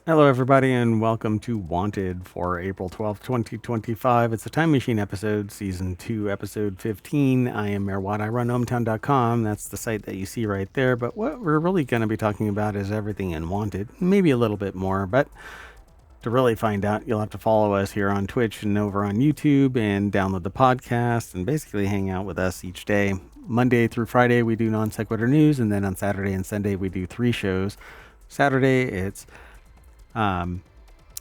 Hello, everybody, and welcome to Wanted for April 12th, 2025. It's a Time Machine episode, Season 2, Episode 15. I am Mayor Watt. I run ohmtown.com. That's the site that you see right there. But what we're really going to be talking about is everything in Wanted, maybe a little bit more. But to really find out, you'll have to follow us here on Twitch and over on YouTube and download the podcast and basically hang out with us each day. Monday through Friday, we do non sequitur news. And then on Saturday and Sunday, we do 3 shows. Saturday, it's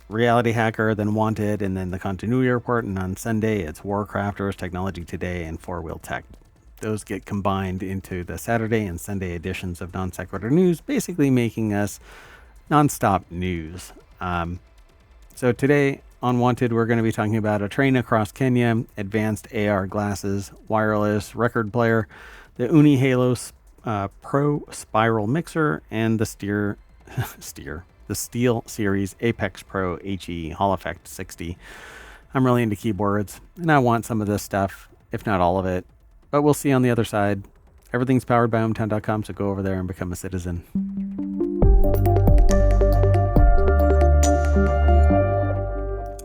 Reality Hacker, then Wanted, and then the Continuity Report. And on Sunday, it's Warcrafters, Technology Today, and Four Wheel Tech. Those get combined into the Saturday and Sunday editions of Non Sequitur News, basically making us nonstop news. So today on Wanted, we're going to be talking about a train across Kenya, advanced AR glasses, wireless record player, the Ooni Halo Pro Spiral Mixer, and the the Steel Series Apex Pro HE Hall Effect 60. I'm really into keyboards, and I want some of this stuff, if not all of it. But we'll see on the other side. Everything's powered by ohmtown.com, so go over there and become a citizen.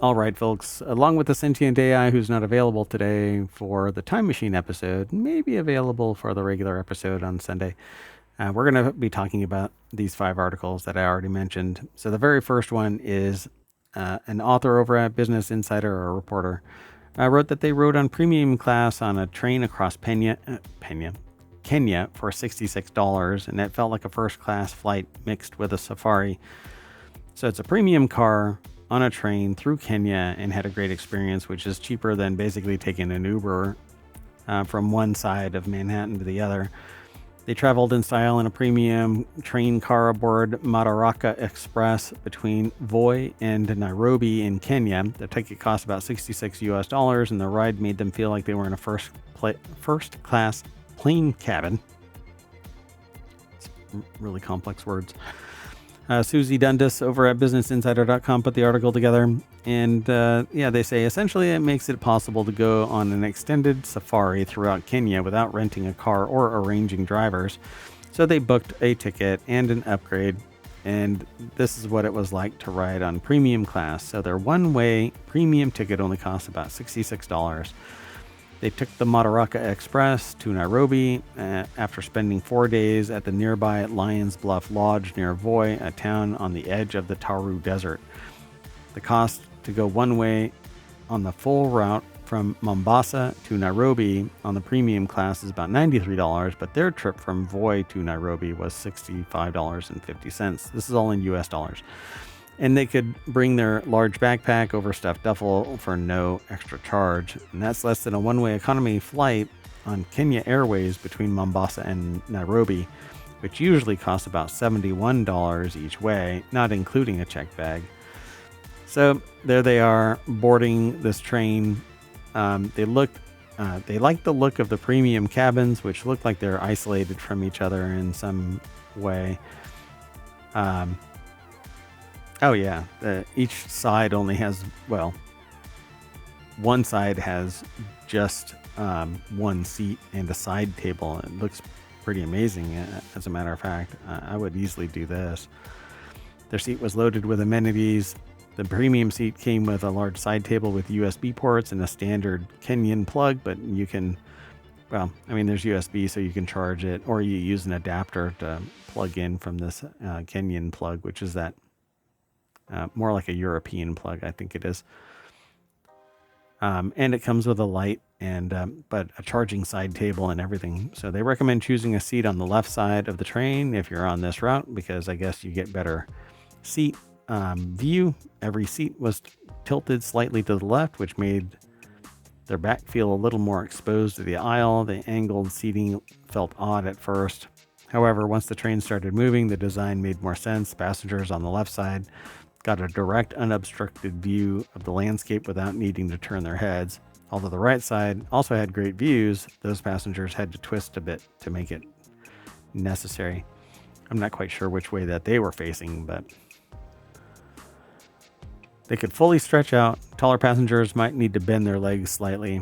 All right, folks, along with the sentient AI who's not available today for the Time Machine episode, may be available for the regular episode on Sunday. We're going to be talking about these 5 articles that I already mentioned. So the very first one is an author over at Business Insider, or a reporter, wrote that they rode on premium class on a train across Kenya for $66, and it felt like a first-class flight mixed with a safari. So it's a premium car on a train through Kenya and had a great experience, which is cheaper than basically taking an Uber from one side of Manhattan to the other. They traveled in style in a premium train car aboard Madaraka Express between Voi and Nairobi in Kenya. The ticket cost about $66, and the ride made them feel like they were in a first class plane cabin. It's really complex words. Susie Dundas over at BusinessInsider.com put the article together, and they say essentially it makes it possible to go on an extended safari throughout Kenya without renting a car or arranging drivers. So they booked a ticket and an upgrade, and this is what it was like to ride on premium class. So their one-way premium ticket only costs about $66. They took the Madaraka Express to Nairobi after spending 4 days at the nearby Lions Bluff Lodge near Voi, a town on the edge of the Taru Desert. The cost to go one way on the full route from Mombasa to Nairobi on the premium class is about $93, but their trip from Voi to Nairobi was $65.50. This is all in US dollars. And they could bring their large backpack, overstuffed duffel for no extra charge. And that's less than a one-way economy flight on Kenya Airways between Mombasa and Nairobi, which usually costs about $71 each way, not including a check bag. So there they are, boarding this train. They like the look of the premium cabins, which look like they're isolated from each other in some way. Each side only has, one side has just one seat and a side table. It looks pretty amazing, as a matter of fact. I would easily do this. Their seat was loaded with amenities. The premium seat came with a large side table with USB ports and a standard Kenyan plug, but you can, there's USB, so you can charge it, or you use an adapter to plug in from this Kenyan plug, which is that more like a European plug, I think it is. And it comes with a light and but a charging side table and everything. So they recommend choosing a seat on the left side of the train if you're on this route, because I guess you get better seat view. Every seat was tilted slightly to the left, which made their back feel a little more exposed to the aisle. The angled seating felt odd at first. However, once the train started moving, the design made more sense. Passengers on the left side got a direct, unobstructed view of the landscape without needing to turn their heads. Although the right side also had great views, those passengers had to twist a bit to make it necessary. I'm not quite sure which way that they were facing, but they could fully stretch out. Taller passengers might need to bend their legs slightly.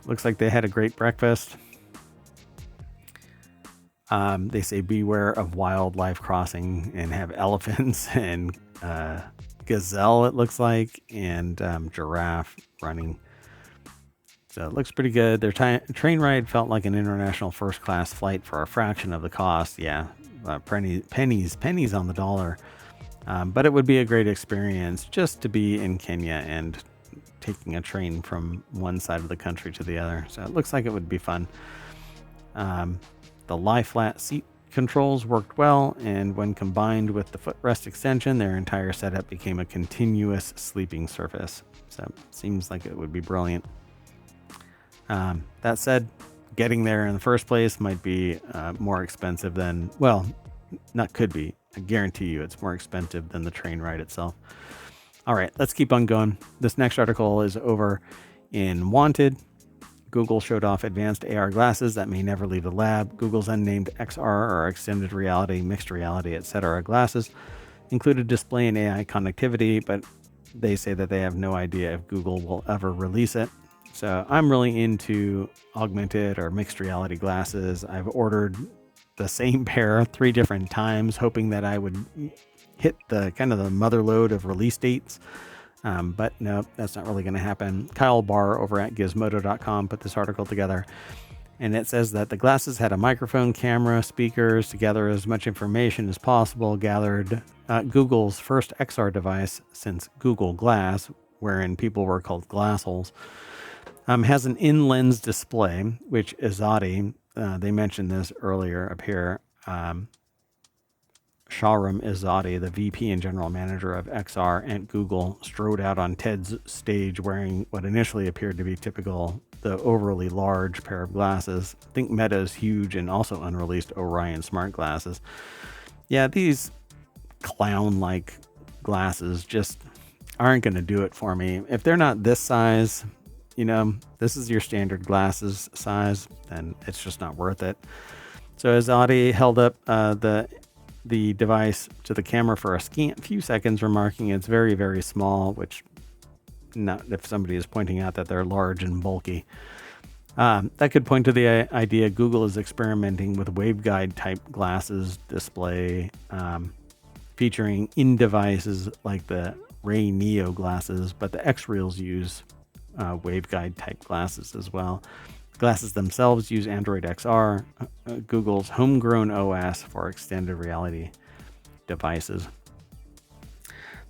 Looks like they had a great breakfast. They say beware of wildlife crossing and have elephants and gazelle, it looks like, and giraffe running. So it looks pretty good. Their train ride felt like an international first class flight for a fraction of the cost. Yeah, pennies on the dollar. But it would be a great experience just to be in Kenya and taking a train from one side of the country to the other. So it looks like it would be fun. The lie flat seat controls worked well, and when combined with the footrest extension, their entire setup became a continuous sleeping surface. So it seems like it would be brilliant. That said, getting there in the first place might be more expensive than, well, not could be. I guarantee you it's more expensive than the train ride itself. All right, let's keep on going. This next article is over in Wanted. Google showed off advanced AR glasses that may never leave the lab. Google's unnamed XR or extended reality, mixed reality, etc. glasses included display and AI connectivity, but they say that they have no idea if Google will ever release it. So I'm really into augmented or mixed reality glasses. I've ordered the same pair 3 different times, hoping that I would hit the kind of the mother lode of release dates. But no, that's not really going to happen. Kyle Barr over at gizmodo.com put this article together, and it says that the glasses had a microphone, camera, speakers to gather as much information as possible, gathered Google's first XR device since Google Glass, wherein people were called glassholes. Has an in-lens display, which Izadi, they mentioned this earlier up here. Shahram Izadi, the VP and general manager of XR at Google, strode out on TED's stage wearing what initially appeared to be typical, the overly large pair of glasses. I think Meta's huge and also unreleased Orion smart glasses. Yeah, these clown-like glasses just aren't going to do it for me. If they're not this size, you know, this is your standard glasses size, then it's just not worth it. So Izadi held up the device to the camera for a scant few seconds, remarking it's very, very small, which not if somebody is pointing out that they're large and bulky. That could point to the idea Google is experimenting with waveguide type glasses display, featuring in devices like the Ray Neo glasses, but the XReals use waveguide type glasses as well. Glasses themselves use Android XR, Google's homegrown OS for extended reality devices.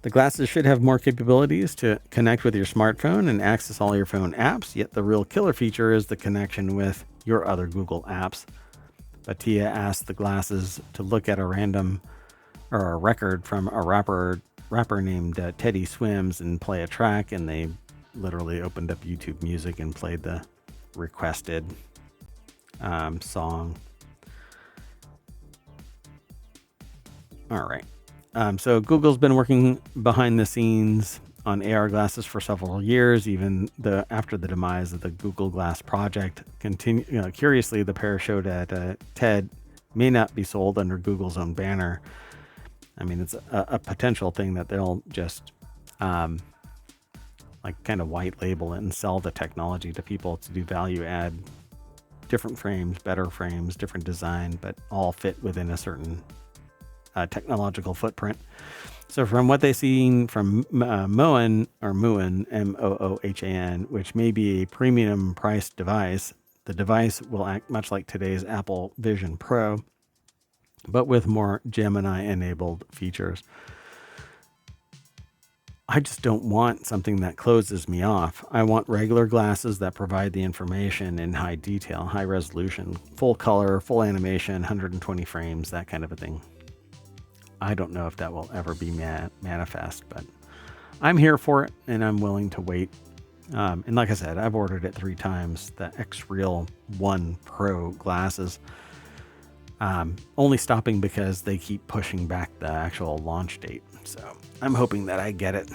The glasses should have more capabilities to connect with your smartphone and access all your phone apps, yet the real killer feature is the connection with your other Google apps. Batia asked the glasses to look at a record from a rapper named Teddy Swims and play a track, and they literally opened up YouTube Music and played the requested song. All right. So Google's been working behind the scenes on AR glasses for several years, even after the demise of the Google Glass project. Curiously, the pair showed at TED may not be sold under Google's own banner. I mean, it's a potential thing that they'll just like kind of white label it and sell the technology to people to do value add, different frames, better frames, different design, but all fit within a certain technological footprint. So from what they've seen from Moohan, Moohan, which may be a premium priced device, the device will act much like today's Apple Vision Pro, but with more Gemini enabled features. I just don't want something that closes me off. I want regular glasses that provide the information in high detail, high resolution, full color, full animation, 120 frames, that kind of a thing. I don't know if that will ever be manifest, but I'm here for it and I'm willing to wait. And like I said, I've ordered it 3 times, the XReal 1 Pro glasses. Only stopping because they keep pushing back the actual launch date. So I'm hoping that I get it.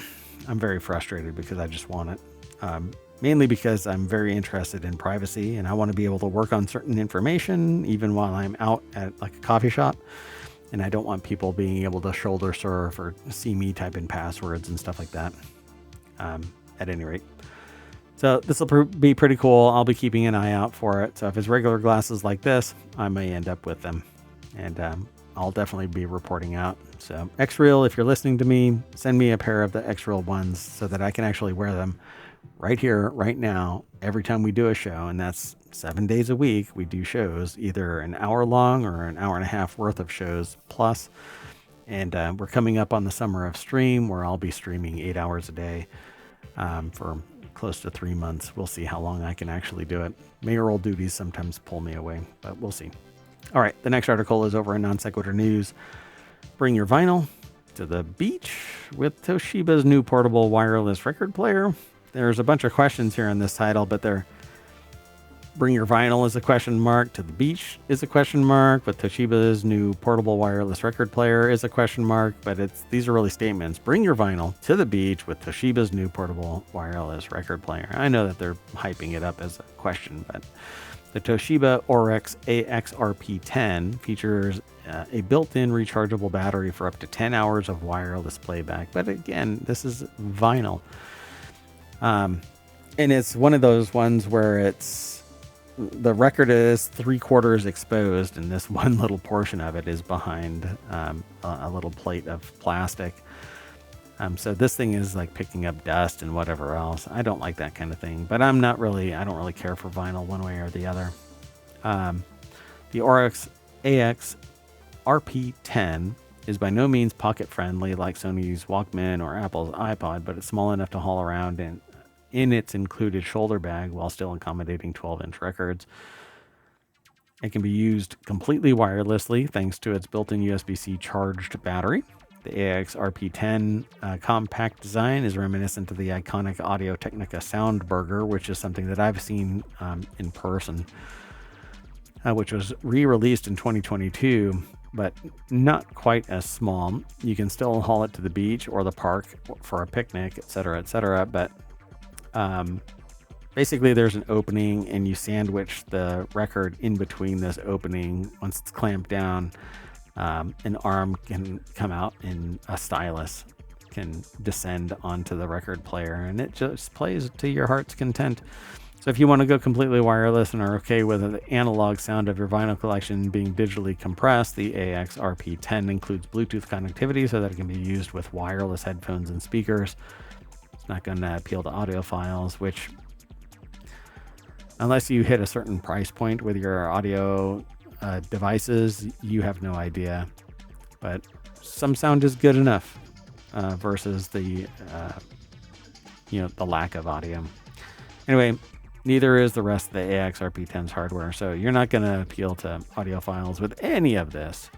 I'm very frustrated because I just want it. Mainly because I'm very interested in privacy and I want to be able to work on certain information even while I'm out at like a coffee shop. And I don't want people being able to shoulder surf or see me type in passwords and stuff like that. At any rate. So this will be pretty cool. I'll be keeping an eye out for it. So if it's regular glasses like this, I may end up with them. and I'll definitely be reporting out. So X-Real, if you're listening to me, send me a pair of the X-Real ones so that I can actually wear them right here, right now, every time we do a show. And that's 7 days a week. We do shows, either an hour long or an hour and a half worth of shows plus. And we're coming up on the summer of stream, where I'll be streaming 8 hours a day for close to 3 months. We'll see how long I can actually do it. Mayoral duties sometimes pull me away, but we'll see. All right, the next article is over in Non Sequitur News. Bring your vinyl to the beach with Toshiba's new portable wireless record player. There's a bunch of questions here in this title, but they're bring your vinyl is a question mark, to the beach is a question mark, but Toshiba's new portable wireless record player is a question mark, but these are really statements. Bring your vinyl to the beach with Toshiba's new portable wireless record player. I know that they're hyping it up as a question, but the Toshiba Oryx AXRP10 features a built-in rechargeable battery for up to 10 hours of wireless playback. But again, this is vinyl. And it's one of those ones where the record is 3/4 exposed, and this one little portion of it is behind a little plate of plastic. So this thing is like picking up dust and whatever else. I don't like that kind of thing, but I don't really care for vinyl one way or the other. The Oryx AXRP10 is by no means pocket friendly like Sony's Walkman or Apple's iPod, but it's small enough to haul around in its included shoulder bag while still accommodating 12-inch records. It can be used completely wirelessly thanks to its built-in USB-C charged battery. The AXRP10 compact design is reminiscent of the iconic Audio-Technica Soundburger, which is something that I've seen in person, which was re-released in 2022, but not quite as small. You can still haul it to the beach or the park for a picnic, etc., but basically there's an opening and you sandwich the record in between this opening. Once it's clamped down, an arm can come out and a stylus can descend onto the record player, and it just plays to your heart's content. So if you want to go completely wireless and are okay with the analog sound of your vinyl collection being digitally compressed, the AXRP10 includes Bluetooth connectivity so that it can be used with wireless headphones and speakers. It's not going to appeal to audiophiles, which, unless you hit a certain price point with your audio devices, you have no idea. But some sound is good enough versus the lack of audio. Anyway, neither is the rest of the AXRP10's hardware, so you're not going to appeal to audiophiles with any of this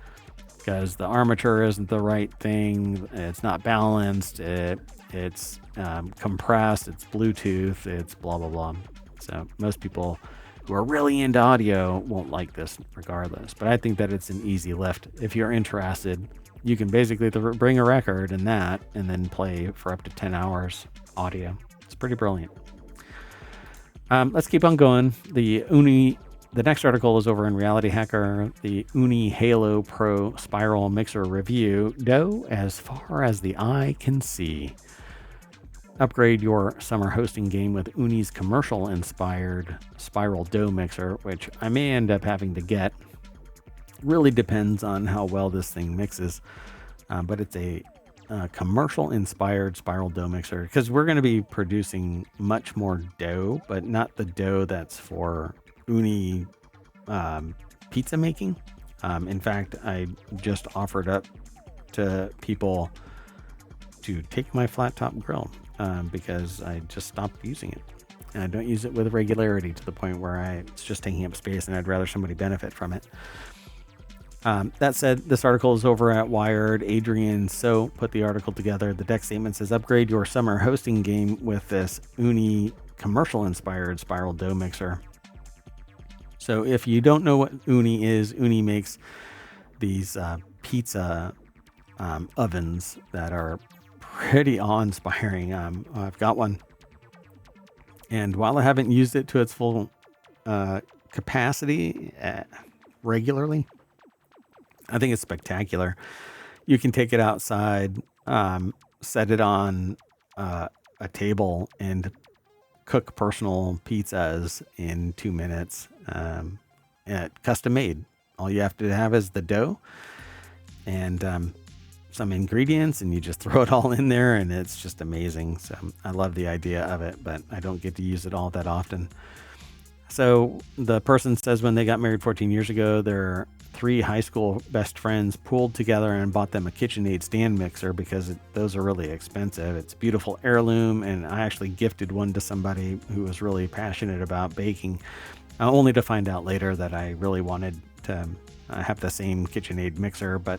because the armature isn't the right thing. It's not balanced. It's compressed. It's Bluetooth. It's blah blah blah. So most people who are really into audio won't like this regardless. But I think that it's an easy lift. If you're interested, you can basically bring a record and then play for up to 10 hours audio. It's pretty brilliant. Let's keep on going. The next article is over in RealityHacker. The Ooni Halo Pro Spiral Mixer Review. Dough as far as the eye can see. Upgrade your summer hosting game with Ooni's commercial-inspired spiral dough mixer, which I may end up having to get. Really depends on how well this thing mixes, but it's a commercial-inspired spiral dough mixer because we're going to be producing much more dough, but not the dough that's for Ooni pizza making. In fact, I just offered up to people to take my flat top grill because I just stopped using it. And I don't use it with regularity to the point where it's just taking up space and I'd rather somebody benefit from it. That said, this article is over at Wired. Adrian So put the article together. The deck statement says, upgrade your summer hosting game with this Ooni commercial-inspired spiral dough mixer. So if you don't know what Ooni is, Ooni makes these pizza ovens that are pretty awe-inspiring. I've got one. And while I haven't used it to its full capacity regularly, I think it's spectacular. You can take it outside, set it on a table, and cook personal pizzas in 2 minutes, custom made. All you have to have is the dough and some ingredients, and you just throw it all in there, and it's just amazing. So I love the idea of it, but I don't get to use it all that often. So the person says when they got married 14 years ago, their 3 high school best friends pooled together and bought them a KitchenAid stand mixer because those are really expensive. It's a beautiful heirloom, and I actually gifted one to somebody who was really passionate about baking, only to find out later that I really wanted to have the same KitchenAid mixer, but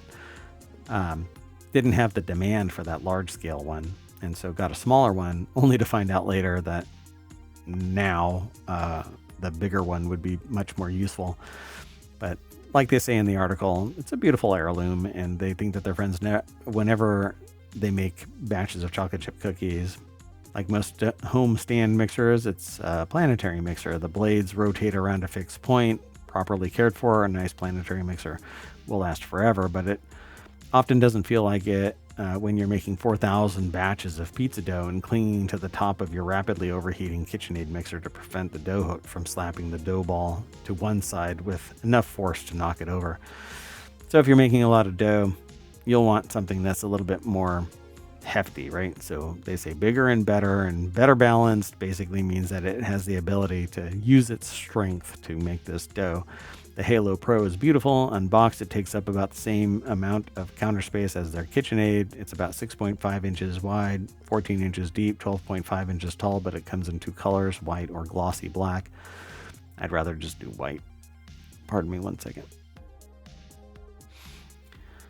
didn't have the demand for that large scale one, and so got a smaller one, only to find out later that now the bigger one would be much more useful. But like they say in the article, it's a beautiful heirloom, and they think that their friends, whenever they make batches of chocolate chip cookies, like most home stand mixers, it's a planetary mixer. The blades rotate around a fixed point, properly cared for. A nice planetary mixer will last forever, but it often doesn't feel like it when you're making 4,000 batches of pizza dough and clinging to the top of your rapidly overheating KitchenAid mixer to prevent the dough hook from slapping the dough ball to one side with enough force to knock it over. So if you're making a lot of dough, you'll want something that's a little bit more hefty, right? So they say bigger and better balanced basically means that it has the ability to use its strength to make this dough. The Halo Pro is beautiful. Unboxed, it takes up about the same amount of counter space as their KitchenAid. It's about 6.5 inches wide, 14 inches deep, 12.5 inches tall, but it comes in 2 colors, white or glossy black. I'd rather just do white. Pardon me one second.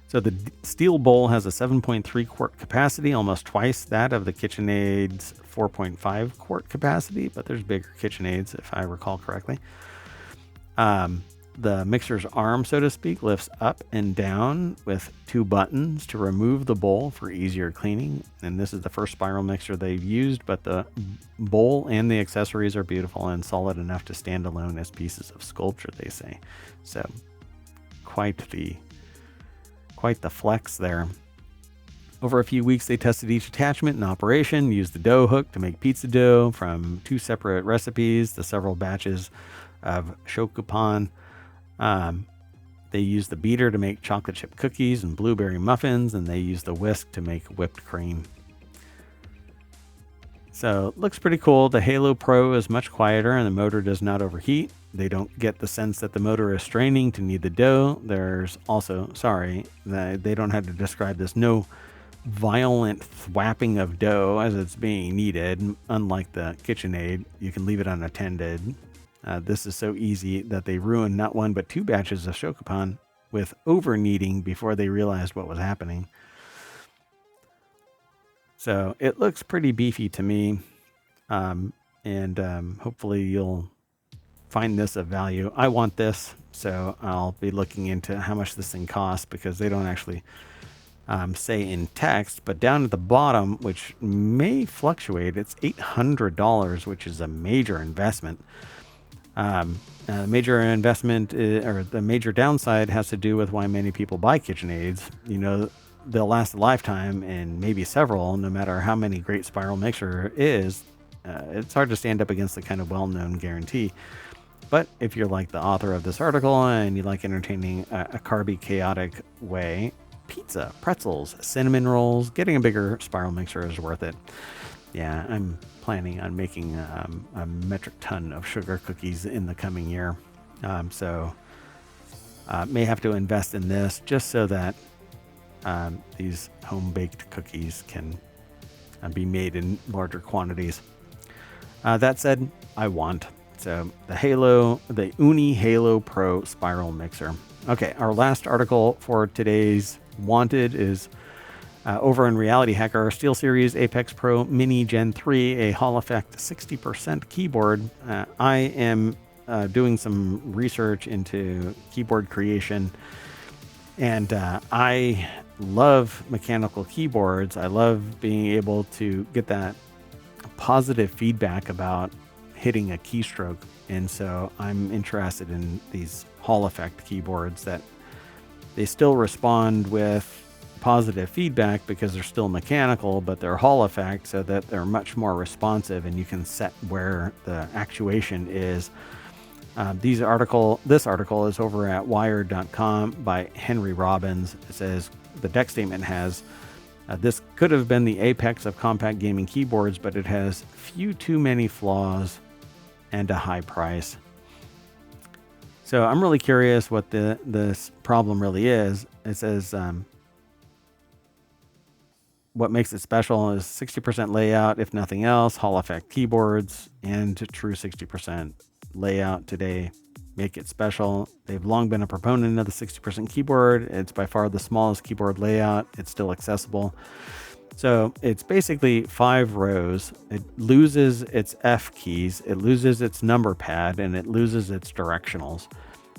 So the steel bowl has a 7.3 quart capacity, almost twice that of the KitchenAid's 4.5 quart capacity, but there's bigger KitchenAids if I recall correctly. The mixer's arm, so to speak, lifts up and down with 2 buttons to remove the bowl for easier cleaning. And this is the first spiral mixer they've used, but the bowl and the accessories are beautiful and solid enough to stand alone as pieces of sculpture, they say. So quite the flex there. Over a few weeks, they tested each attachment in operation, used the dough hook to make pizza dough from 2 separate recipes, the several batches of shokupan. They used the beater to make chocolate chip cookies and blueberry muffins, and they used the whisk to make whipped cream. So it looks pretty cool. The Halo Pro is much quieter and the motor does not overheat. They don't get the sense that the motor is straining to knead the dough. There's also, they don't have to describe this, no violent thwapping of dough as it's being kneaded. Unlike the KitchenAid, you can leave it unattended. This is so easy that they ruined not 1 but 2 batches of shokupan with over kneading before they realized what was happening. So it looks pretty beefy to me, and hopefully you'll find this of value. I want this, so I'll be looking into how much this thing costs, because they don't actually say in text, but down at the bottom, which may fluctuate, it's $800, which is a major investment. The major investment or the major downside has to do with why many people buy KitchenAids. You know, they'll last a lifetime and maybe several, no matter how many great spiral mixer is. It's hard to stand up against the kind of well-known guarantee. But if you're like the author of this article and you like entertaining a carby, chaotic way, pizza, pretzels, cinnamon rolls, getting a bigger spiral mixer is worth it. Yeah, I'm planning on making a metric ton of sugar cookies in the coming year. So may have to invest in this just so that these home-baked cookies can be made in larger quantities. That said, I want. So the Ooni Halo Pro Spiral Mixer. Okay, our last article for today's Wanted is over in RealityHacker, SteelSeries Apex Pro Mini Gen 3, a Hall Effect 60% keyboard. I am doing some research into keyboard creation, and I love mechanical keyboards. I love being able to get that positive feedback about hitting a keystroke, and so I'm interested in these Hall Effect keyboards that they still respond with positive feedback because they're still mechanical, but they're Hall Effect so that they're much more responsive, and you can set where the actuation is This article is over at wired.com by Henry Robbins. It says the deck statement has, this could have been the apex of compact gaming keyboards, but it has few too many flaws and a high price. So I'm really curious what this problem really is. It says what makes it special is 60% layout, if nothing else, Hall effect keyboards, and true 60% layout today make it special. They've long been a proponent of the 60% keyboard. It's by far the smallest keyboard layout. It's still accessible. So it's basically 5 rows. It loses its F keys, it loses its number pad, and it loses its directionals.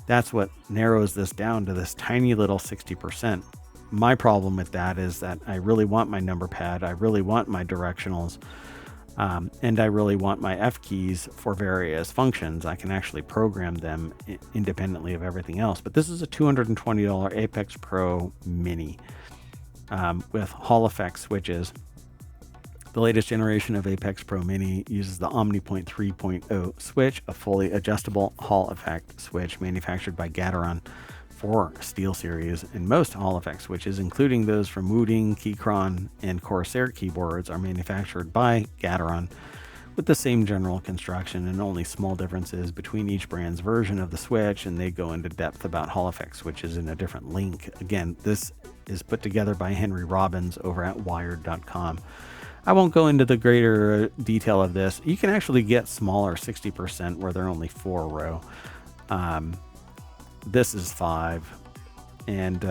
That's what narrows this down to this tiny little 60%. My problem with that is that I really want my number pad, I really want my directionals, and I really want my F keys for various functions. I can actually program them independently of everything else. But this is a $220 Apex Pro Mini with Hall effect switches. The latest generation of Apex Pro Mini uses the OmniPoint 3.0 switch, a fully adjustable Hall effect switch manufactured by Gateron for SteelSeries, and most Hall effect switches, including those from Wooting, Keychron, and Corsair keyboards, are manufactured by Gateron with the same general construction and only small differences between each brand's version of the switch, and they go into depth about Hall effect switches in a different link. Again, this is put together by Henry Robbins over at wired.com. I won't go into the greater detail of this. You can actually get smaller 60% where they're only 4 row. This is 5, and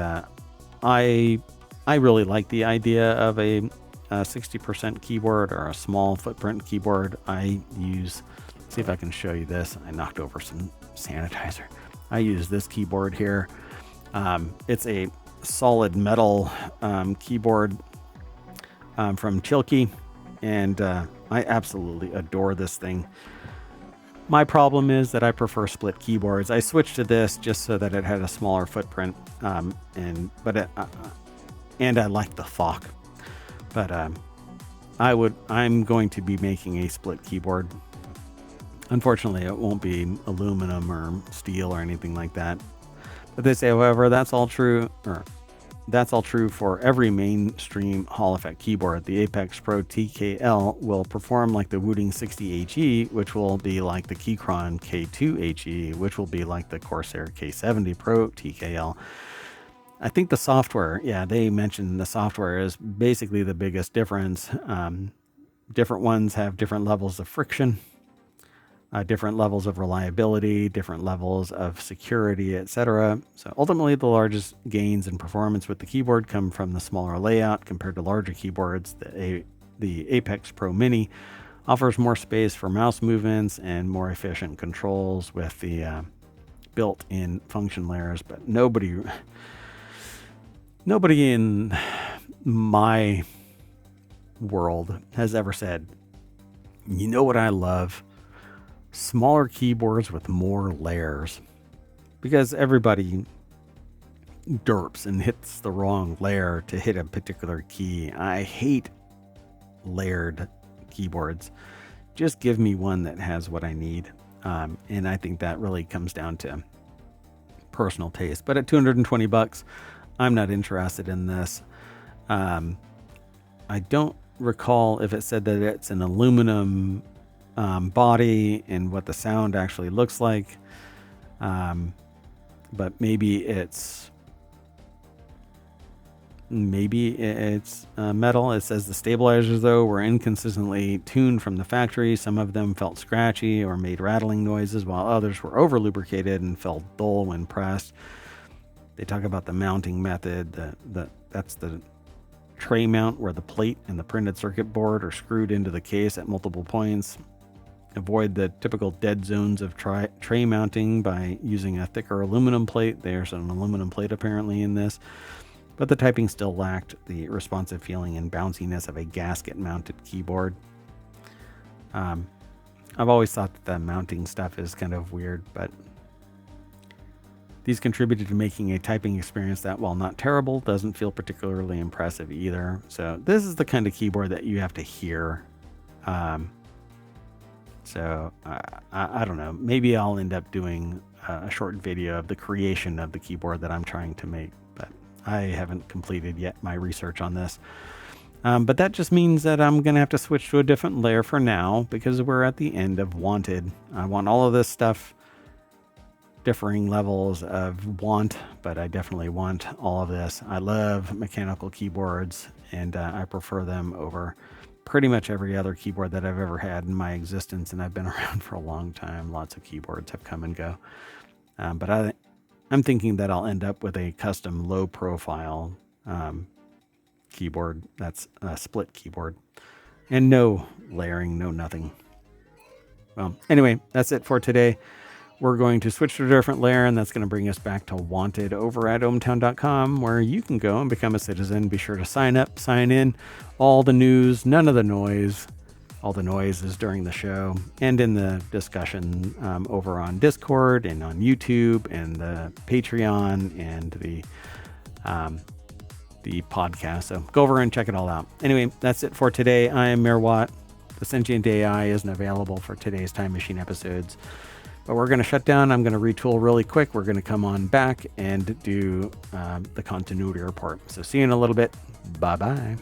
I really like the idea of a 60% keyboard or a small footprint keyboard. I use, see if I can show you this. I knocked over some sanitizer. I use this keyboard here. It's a solid metal keyboard from Chilkey, and I absolutely adore this thing. My problem is that I prefer split keyboards. I switched to this just so that it had a smaller footprint, and I like the thock. But I'm going to be making a split keyboard. Unfortunately, it won't be aluminum or steel or anything like that. But they say, however, that's all true for every mainstream Hall effect keyboard. The Apex Pro TKL will perform like the Wooting 60HE, which will be like the Keychron K2HE, which will be like the Corsair K70 Pro TKL. I think the software, they mentioned the software is basically the biggest difference. Different ones have different levels of friction, different levels of reliability, different levels of security, etc. So ultimately, the largest gains in performance with the keyboard come from the smaller layout compared to larger keyboards. The Apex Pro Mini offers more space for mouse movements and more efficient controls with the built-in function layers. But nobody in my world has ever said, you know what I love? Smaller keyboards with more layers, because everybody derps and hits the wrong layer to hit a particular key. I hate layered keyboards. Just give me one that has what I need. And I think that really comes down to personal taste. But at $220, I'm not interested in this. I don't recall if it said that it's an aluminum body and what the sound actually looks like, but maybe it's metal. It says the stabilizers though were inconsistently tuned from the factory. Some of them felt scratchy or made rattling noises, while others were over lubricated and felt dull when pressed. They talk about the mounting method. That's the tray mount, where the plate and the printed circuit board are screwed into the case at multiple points. Avoid the typical dead zones of tray mounting by using a thicker aluminum plate. There's an aluminum plate apparently in this, but the typing still lacked the responsive feeling and bounciness of a gasket mounted keyboard. I've always thought that the mounting stuff is kind of weird, but these contributed to making a typing experience that, while not terrible, doesn't feel particularly impressive either. So this is the kind of keyboard that you have to hear. So I don't know. Maybe I'll end up doing a short video of the creation of the keyboard that I'm trying to make, but I haven't completed yet my research on this. But that just means that I'm going to have to switch to a different layer for now because we're at the end of wanted. I want all of this stuff, differing levels of want, but I definitely want all of this. I love mechanical keyboards, and I prefer them over pretty much every other keyboard that I've ever had in my existence, and I've been around for a long time. Lots of keyboards have come and go. But I'm thinking that I'll end up with a custom low profile keyboard that's a split keyboard, and no layering, no nothing. Well, anyway, that's it for today. We're going to switch to a different layer, and that's going to bring us back to Wanted over at ohmtown.com, where you can go and become a citizen. Be sure to sign up, sign in. All the news, none of the noise. All the noise is during the show and in the discussion over on Discord and on YouTube and the Patreon and the podcast. So go over and check it all out. Anyway, that's it for today. I am Mirwat. The Sentient AI isn't available for today's Time Machine episodes, but we're going to shut down. I'm going to retool really quick. We're going to come on back and do the continuity report. So see you in a little bit. Bye-bye.